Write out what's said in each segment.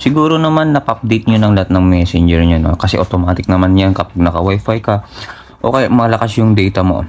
Siguro naman napa-update nyo ng lahat ng messenger nyo, no? Kasi automatic naman yan kapag naka-wifi ka o kaya malakas yung data mo.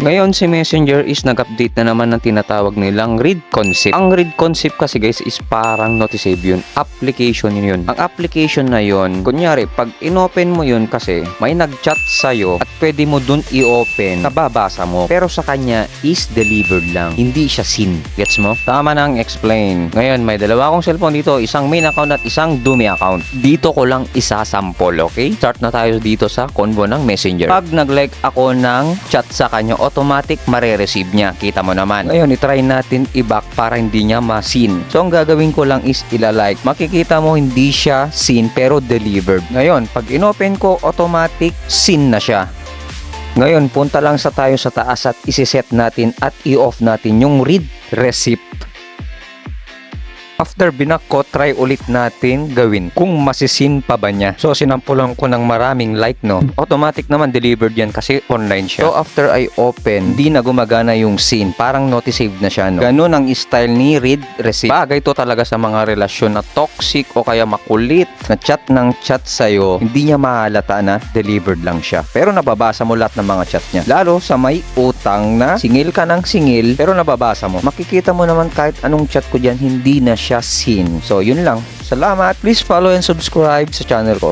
Ngayon si Messenger is nag-update na naman ng tinatawag nilang read concept. Ang read concept kasi guys is parang Notisave yun. Application yun. Ang application na yun, kunyari pag inopen mo yun kasi may nag-chat sa'yo at pwede mo dun i-open, nababasa mo. Pero sa kanya is delivered lang. Hindi siya seen. Gets mo? Tama nang explain. Ngayon may dalawa akong cellphone dito. Isang main account at isang dummy account. Dito ko lang isasample, okay? Start na tayo dito sa convo ng Messenger. Pag nag-like ako ng chat sa kanya, automatic mare-receive niya. Kita mo naman. Ngayon, i-try natin i-back para hindi niya ma-seen. So, ang gagawin ko lang is ila-like. Makikita mo hindi siya seen pero delivered. Ngayon, pag inopen ko, automatic seen na siya. Ngayon, punta lang tayo sa taas at isi-set natin at i-off natin yung read receipt. After binak ko, try ulit natin gawin kung masisin pa ba niya. So, sinampulan ko ng maraming like, no? Automatic naman delivered yan kasi online siya. So, after I open, di na gumagana yung scene. Parang Notisave na siya, no? Ganun ang style ni read receipt. Bagay to talaga sa mga relasyon na toxic o kaya makulit na chat ng chat sa'yo. Hindi niya mahalata na delivered lang siya. Pero nababasa mo lahat ng mga chat niya. Lalo sa may utang na singil ka ng singil pero nababasa mo. Makikita mo naman kahit anong chat ko dyan, hindi na siya seen. So, yun lang. Salamat. Please follow and subscribe sa channel ko.